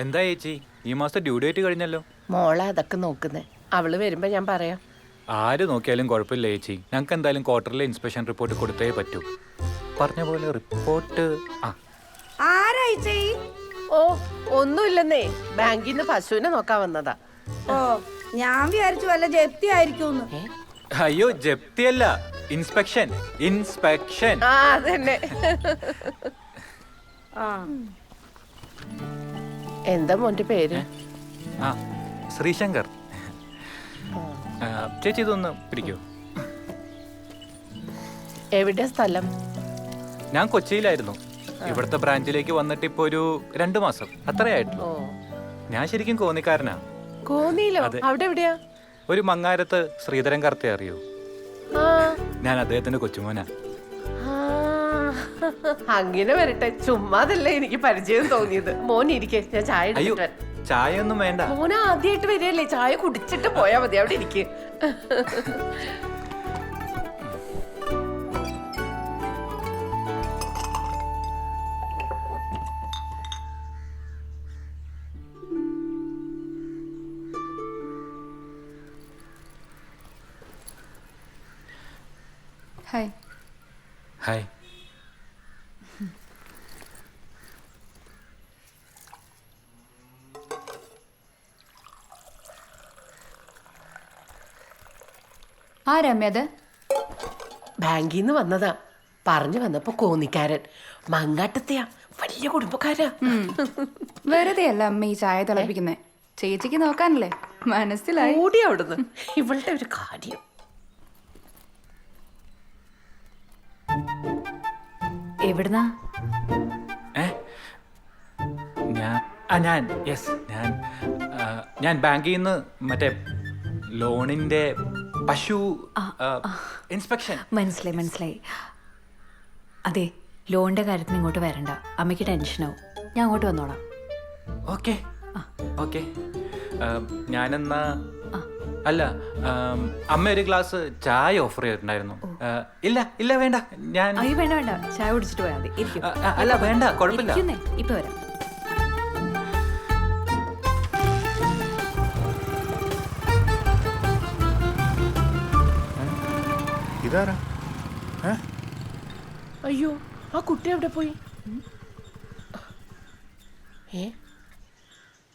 എന്താ ചേച്ചി, ഈ മാസം ഡ്യൂ ഡേറ്റ് കഴിഞ്ഞല്ലോ. മോളെ അതൊക്കെ നോക്കുന്നേ. അവള് വരുമ്പോ ഞാൻ പറയാം. ആര് നോക്കിയാലും കുഴപ്പമില്ല ചേച്ചി. ഞങ്ങൾക്ക് എന്തായാലും ക്വാർട്ടറിലെ ഇൻസ്പെക്ഷൻ റിപ്പോർട്ട് കൊടുത്തേ പറ്റൂ. പറഞ്ഞ പോലെ റിപ്പോർട്ട്. ഓ ഒന്നുമില്ലെന്നേ, ബാങ്കിൽ നിന്ന് പശുവിനെ നോക്കാൻ വന്നതാ. ഓ ഞാൻ വിചാരിച്ചു വല്ല ജപ്തി ആയിരിക്കും. അയ്യോ, ജപ്തിയല്ല, ഇൻസ്പെക്ഷൻ. ഇൻസ്പെക്ഷൻ. ആ അതന്നെ. എന്താ മോന്റെ പേര്? ആ, ശ്രീശങ്കർ. ചേച്ചി ഇതൊന്ന് പിടിക്കോ? എവിടെ സ്ഥലം? ഞാൻ കൊച്ചിയിലായിരുന്നു. ഇവിടുത്തെ ബ്രാഞ്ചിലേക്ക് വന്നിട്ട് ഇപ്പൊ ഒരു 2 മാസം അത്രയായിട്ടുള്ളൂ. ഞാൻ ശരിക്കും കോന്നിക്കാരനാ. കോന്നിയിലോ? അവിടെ എവിടെയാ? ഒരു മങ്ങാരത്ത് ശ്രീധരൻ കർത്തെ അറിയോ? ഞാൻ അദ്ദേഹത്തിന്റെ കൊച്ചുമോനാ. അങ്ങനെ വരട്ടെ, ചുമ്മാതല്ലേ എനിക്ക് പരിചയം തോന്നിയത്. മോൻ ഇരിക്കെ, ഞാൻ ചായ അയ്യോ, ചായ ഒന്നും വേണ്ട. മോൻ ആദ്യമായിട്ട് വരികയല്ലേ, ചായ കുടിച്ചിട്ട് പോയാ മതി. അവിടെ ഇരിക്കെ. ഹായ്. ഹായ്. ആരമ്മയത്? ബാങ്കിൽ നിന്ന് വന്നതാ. പറഞ്ഞു വന്നപ്പോ കോന്നിക്കാരൻ. മങ്ങാട്ടത്തെയാ, വലിയ കുടുംബക്കാരാ. വെറുതെ അല്ല അമ്മ ഈ ചായ തിളപ്പിക്കുന്നേ, ചേച്ചിക്ക് നോക്കാനല്ലേ. മനസ്സിലായി. കൂടി അവിടുന്ന് ഇവളുടെ ഒരു കാര്യം. എവിടുന്നാ? ഞാൻ ബാങ്കിൽ നിന്ന് മറ്റേ ലോണിന്റെ പശു ഇൻസ്പെക്ഷൻ. മനസ്സിലായി. അതെ, ലോണിന്റെ കാര്യത്തിന് ഇങ്ങോട്ട് വരണ്ട, അമ്മയ്ക്ക് ടെൻഷനാവും. ഞാൻ അങ്ങോട്ട് വന്നോളാം. Okay okay. ഞാനെന്നാ അല്ല, അമ്മ ഒരു ഗ്ലാസ് ചായ ഓഫർ ചെയ്തിട്ടുണ്ടായിരുന്നു. ഇല്ല വേണ്ട, ഞാൻ അയ്യോ വേണ്ട, ചായ കുടിച്ചിട്ട് പോയാൽ മതി. അല്ല വേണ്ട, കുഴപ്പമില്ല. ഇപ്പൊ വരാം. ഇതാരാ? അയ്യോ, ആ കുട്ടി എവിടെ പോയി?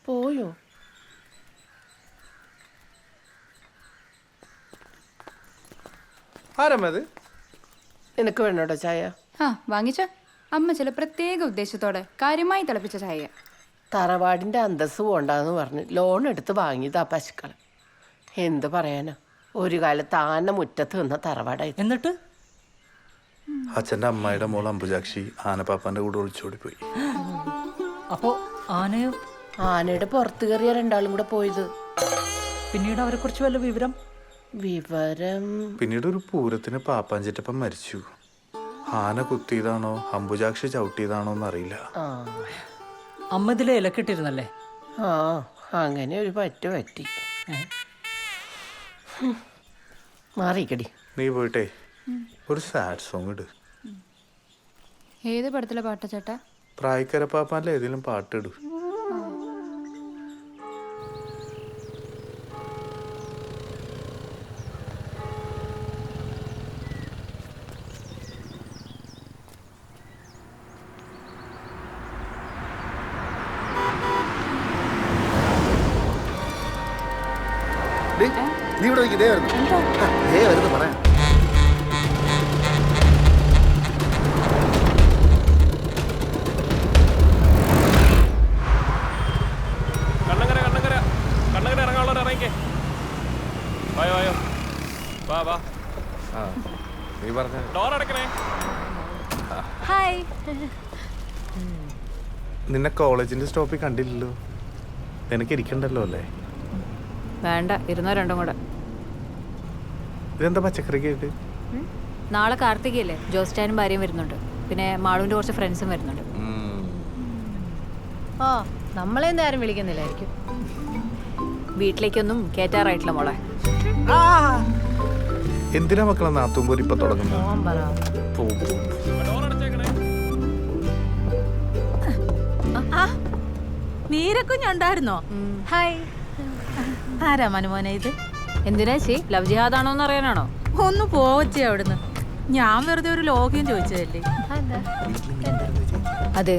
പോയോ? ആരമ്മത്? നിനക്ക് വേണോട്ടോ ചായ? വാങ്ങിച്ച അമ്മ ചില പ്രത്യേക ഉദ്ദേശത്തോടെ കാര്യമായി തിളപ്പിച്ച ചായ. തറവാടിന്റെ അന്തസ് പോണ്ടെന്ന് പറഞ്ഞ് ലോൺ എടുത്ത് വാങ്ങിയതാ പശുക്കൾ. എന്ത് പറയാനാ, ഒരു കാലത്ത് ആന മുറ്റത്ത് നിന്ന തറവാടായി. എന്നിട്ട് അച്ഛൻ്റെ അമ്മായിയുടെ മോൾ അംബുജാക്ഷി ആനപ്പാപ്പാന്റെ കൂടെ ഒളിച്ചോടി പോയി. അപ്പോ ആനയോ? ആനയുടെ പുറത്ത് കയറിയ 2 കൂടെ പോയത്. പിന്നീട് അവരെ കുറിച്ച് വല്ല വിവരം? പിന്നീട് ഒരു പൂരത്തിന് പാപ്പാഞ്ചിറ്റപ്പം മരിച്ചു. ആന കുത്തിയതാണോ അംബുജാക്ഷി ചവിട്ടിയതാണോ എന്നറിയില്ല. അമ്മ ഇതിലെ ഇലക്കിട്ടിരുന്നല്ലേ? ആ, അങ്ങനെ ഒരു പറ്റി. മാറിക്കടി. നീ പോയിട്ടേ ഒരു സാഡ് സോങ് ഇട്. ഏത് പടത്തിലെ പാട്ട ചേട്ടാ? പ്രായക്കര പാപ്പാന്റെ ഏതെങ്കിലും പാട്ടിടൂ. നീ ഇവിടെ ഇതേ വരുന്നു പറയാം. കണ്ണങ്കര ഇറങ്ങാനുള്ളവർ ഇറങ്ങിക്കേ. വായോ വാ. നീ പറഞ്ഞ ഡോർ അടക്കണേ. ഹായ്. നിന്നെ കോളേജിന്റെ സ്റ്റോപ്പിൽ കണ്ടില്ലല്ലോ. നിനക്ക് ഇരിക്കണ്ടല്ലോ അല്ലേ? വേണ്ട, ഇരുന്നോ 2 കൂടെ. ഇതെന്താ പച്ചക്കറി കേട്ട്? നാളെ കാർത്തികയല്ലേ, ജോസ്റ്റാനും ഭാര്യയും വരുന്നുണ്ട്. പിന്നെ മാളുവിന്റെ കുറച്ച് ഫ്രണ്ട്സും വരുന്നുണ്ട്. ഓ, നമ്മളെന്താ ആരും വിളിക്കുന്നില്ലായിരിക്കും. വീട്ടിലേക്കൊന്നും കേറ്റാറായിട്ടില്ല മോളെ. എന്തിനാ മക്കളെ നാത്തുമ്പോൾ ഇപ്പൊ തുടങ്ങുന്നത്? പോവാൻ പറ. പോകും. നീരക്കുഞ്ഞുണ്ടായിരുന്നോ? ഹായ്. ആരാ മനുമോനെ ഇത്? എന്തിനാ ചേച്ചി ലവ് ജിഹാദാണോന്ന് അറിയാനാണോ? ഒന്ന് പോവച്ചേ അവിടുന്ന്. ഞാൻ വെറുതെ ഒരു ലോഗ്യം ചോദിച്ചതല്ലേ. അതെ,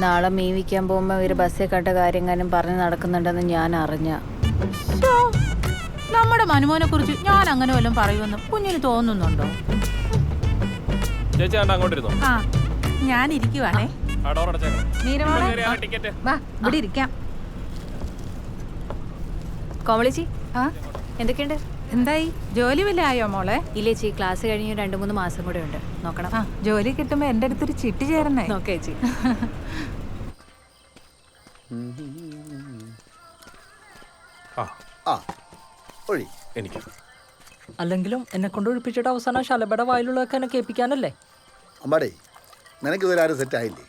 നാളെ മീൻ വിൽക്കാൻ പോകുമ്പോൾ ഇവർ ബസ്സിൽ കണ്ട കാര്യങ്ങളും പറഞ്ഞ് നടക്കുന്നുണ്ടെന്ന് ഞാൻ അറിഞ്ഞ. ശ്ശോ, നമ്മുടെ മനുമോനെ കുറിച്ച് ഞാൻ അങ്ങനെ വല്ലതും പറയുമെന്ന് കുഞ്ഞിന് തോന്നുന്നുണ്ടോ? ചേച്ചി കണ്ട അങ്ങോട്ട് ഇരുന്നോ. ആ, ഞാൻ ഇരിക്കുവാണേ. ആ ഡോർ അടച്ചേക്കണം. നീരമോളെ ടിക്കറ്റ്. വാ, ഇവിടെ ഇരിക്കാം. കോമളിച്ചി, എന്തൊക്കെയുണ്ട്? എന്തായി, ജോലി വല്ല ആയോ മോളെ? ഇല്ലേ ചേച്ചി, ക്ലാസ് കഴിഞ്ഞ് 2-3 മാസം കൂടെ ഉണ്ട്. നോക്കണം. ആ, ജോലി കിട്ടുമ്പോ എന്റെ അടുത്തൊരു ചിട്ടി ചേരണേ. നോക്കേ ചേച്ചി. ഒഴി. എനിക്ക് അല്ലെങ്കിലും എന്നെ കൊണ്ട് ഒഴിപ്പിച്ചിട്ട് അവസാനം ശലഭയുടെ വായിലുള്ളതൊക്കെ എന്നെ കേൾപ്പിക്കാനല്ലേ? അമ്പാടേ, നിനക്ക് ഇതുവരെ ആരും സെറ്റ് ആയില്ലേ?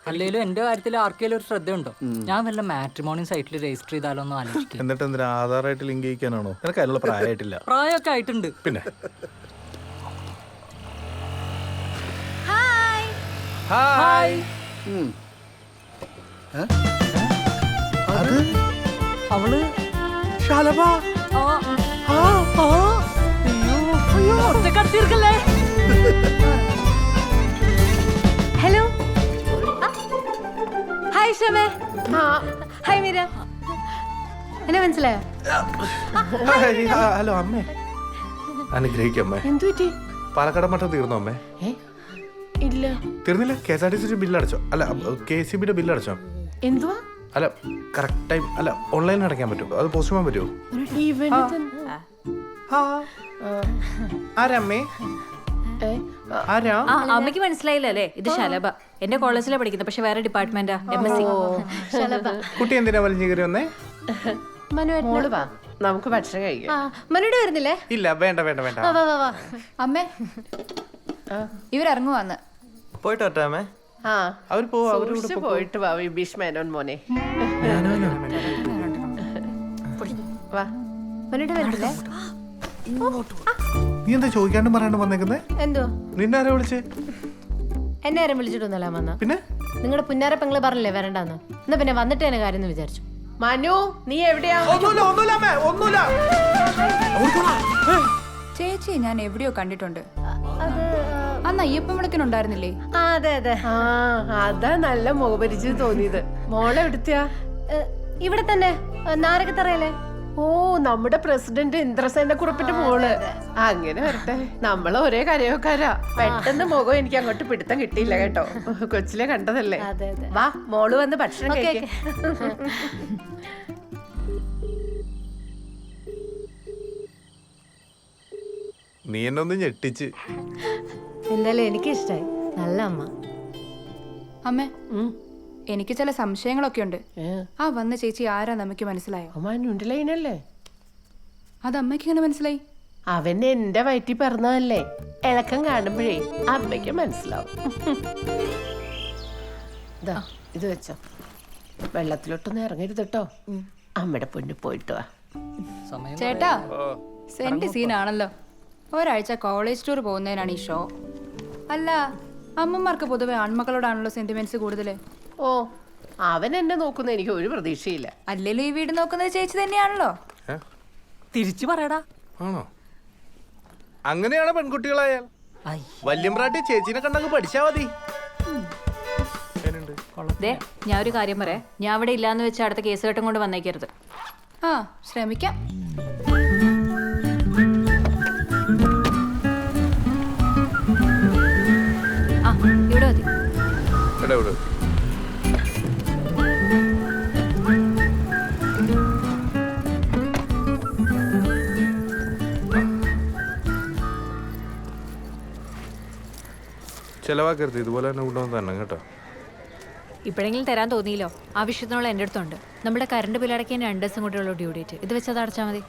അല്ലെങ്കിലും എന്റെ കാര്യത്തിൽ ആർക്കെങ്കിലും ഒരു ശ്രദ്ധയുണ്ടോ? ഞാൻ വല്ല മാട്രിമോണി സൈറ്റിൽ രജിസ്റ്റർ ചെയ്താലോ എന്ന് ആലോചിക്കും. എന്നിട്ട് എന്തിനാ ആധാറായിട്ട് ലിങ്ക് ചെയ്യിക്കാനാണോ? നിനക്ക് അതിനുള്ള പ്രായമായിട്ടില്ല. പ്രായമൊക്കെ ആയിട്ടുണ്ട്. പിന്നെ ഹായ്. അത് അവള് ശാലഭ. ആ, ആ, ആ. അയ്യോ, അയ്യോ, ഒറ്റക്കടത്തിയിരിക്കല്ലേ? ഹലോ. ഹായ് ഷമേ. ഹായ് മീര. എന്നെ മനസ്സിലായോ? ഹലോ അമ്മേ. അനുഗ്രഹിക്കമ്മേ. എന്തു പറ്റി? പാലക്കാട് മട്ടം തീർന്നോ അമ്മേ? ഇല്ല. തീർന്നില്ല? KSRTC ബില്ല് അടച്ചോ? അല്ല, KCBയുടെ ബില്ല് അടച്ചോ? എന്തുവാ? അല്ല, കറക്റ്റ് ടൈം അല്ല, ഓൺലൈനിൽ അടയ്ക്കാൻ പറ്റുമോ? അത് പോസ്റ്റ് ചെയ്യാൻ പറ്റുമോ? ഇവന് തന്നെ. ആരമ്മേ? ആരാ? ആ, അമ്മയ്ക്ക് മനസ്സിലായില്ല അല്ലേ? ഇത് ശലഭ. എന്റെ കോളേജിലാണ് പഠിക്കുന്നത്, പക്ഷെ വേറെ ഡിപ്പാർട്ട്മെന്റാ, MSc. കുട്ടി എന്തിനാ വലിഞ്ഞു കയറി വന്നേ? മോള് വാ, നമുക്ക് ഭക്ഷണം കഴിക്കാം. മനുടെ വരുന്നില്ലേ? ഇല്ല, വേണ്ട വേണ്ട വേണ്ട. അമ്മേ, ഇവരിറങ്ങുവാന്ന്. പോയിട്ട് വരട്ടെ അമ്മേ. ആ, അവർ പോവാ. സൂക്ഷിച്ച് പോയിട്ട് വാ വിഭീഷ് മേനോൻ മോനെ. വാ. മനുടെ വരുന്നില്ലേ? നീ എന്താ ചോദിക്കാണ്ടും പറയാണ്ട് വന്നേക്കുന്നേ? എന്തോ നിന്നെ ആരാ വിളിച്ചേ? എന്നെ ആരും വിളിച്ചിട്ടൊന്നല്ല വന്ന. പിന്നെ നിങ്ങളുടെ പുന്നാര പെങ്ങള് പറഞ്ഞില്ലേ വരണ്ടെന്ന്. എന്നാ പിന്നെ വന്നിട്ട് തന്നെ കാര്യം എന്ന് വിചാരിച്ചു. മനു, നീ എവിടെയാ? ചേച്ചി ഞാൻ എവിടെയോ കണ്ടിട്ടുണ്ട്. അന്ന് അയ്യപ്പൻ വിളക്കിനുണ്ടായിരുന്നില്ലേ? അതെ അതെ. ആ, അതാ നല്ല മുഖപരിചയം തോന്നിയത്. മോളെ എവിടുത്തെയാ? ഇവിടെ തന്നെ നാരകത്തറയല്ലേ? ഓ, നമ്മുടെ പ്രസിഡന്റ് ഇന്ദ്രസേന കുറിപ്പിന്റെ മോള്. അങ്ങനെ വരട്ടെ, നമ്മള് ഒരേ കരയോക്കാരാ. പെട്ടെന്ന് മുഖം എനിക്ക് അങ്ങോട്ട് പിടുത്തം കിട്ടിയില്ല കേട്ടോ. കൊച്ചിലെ കണ്ടതല്ലേ. വാ, മോള് വന്ന് ഭക്ഷണം കഴിക്കാം. നീ എന്നെ ഒന്ന് ഞെട്ടിച്ച്. എന്തായാലും എനിക്ക് ഇഷ്ടായി. നല്ല അമ്മ. അമ്മേ, എനിക്ക് ചില സംശയങ്ങളൊക്കെ ഉണ്ട്. ആ വന്ന ചേച്ചി ആരാ നമുക്ക് മനസ്സിലായോ? മനുന്റെ ലൈനല്ലേ? അത് അമ്മയ്ക്ക് എങ്ങനെ മനസ്സിലായി? അവൻ എന്റെ വയറ്റിൽ പറഞ്ഞതല്ലേ. ഇളക്കം കാണുമ്പോഴേ അമ്മയ്ക്ക് മനസ്സിലാവും. ദാ, ഇത് വെച്ചോ. വെള്ളത്തിലോട്ടൊന്നും ഇറങ്ങരുത് കേട്ടോ. അമ്മയുടെ പൊന്നു പോയിട്ട് വാ. ചേട്ടാ, സെന്റ് സീനാണല്ലോ. ഒരാഴ്ച കോളേജ് ടൂർ പോകുന്നതിനാണ് ഈ ഷോ. അല്ല, അമ്മമാർക്ക് പൊതുവെ ആൺമക്കളോടാണല്ലോ സെന്റിമെന്റ്സ് കൂടുതല്. ഓ, അവൻ എന്നെ നോക്കുന്ന എനിക്ക് ഒരു പ്രതീക്ഷയില്ല. അല്ലെങ്കിലും ഈ വീട് നോക്കുന്നത് ചേച്ചി തന്നെയാണല്ലോ. തിരിച്ചു പറയടാ. ആണോ? അങ്ങനെയാണ് പെൺകുട്ടികളായാൽ. വല്യമ്പ്രാട്ടി ചേച്ചിനെ കണ്ടങ്ങ് പഠിച്ചാ മതി. ദേ, ഞാൻ ഒരു കാര്യം പറയാം. ഞാൻ അവിടെ ഇല്ലാന്ന് വെച്ചാൽ അടുത്ത കേസ് കെട്ടും കൊണ്ട് വന്നേക്കരുത്. ആ, ശ്രമിക്കാം. ആ, ഇവിടെ മതി. ചെലവാക്കരുത്, ഇതുപോലെ തന്നെ കൊണ്ടുവന്ന് തന്നെ കേട്ടോ. ഇപ്പോഴെങ്കിലും തരാൻ തോന്നിയില്ലോ. ആവശ്യത്തിനുള്ള എൻ്റെ അടുത്തുണ്ട്. നമ്മുടെ കറണ്ട് ബില്ലടക്കാൻ 2 ദിവസം കൂടെയുള്ള ഡ്യൂ ഡേറ്റ്. ഇത് വെച്ചത് അടച്ചാൽ മതി.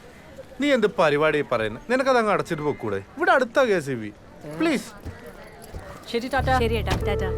നീ എന്ത് പരിപാടി പറയുന്നത്? നിനക്കത് അങ്ങ് അടച്ചിട്ട് പോക്കൂടെ? ഇവിടെ അടുത്ത KCB. പ്ലീസ്. ശരി ടാറ്റാ. ശരി ഏട്ടാ, ടാറ്റാ.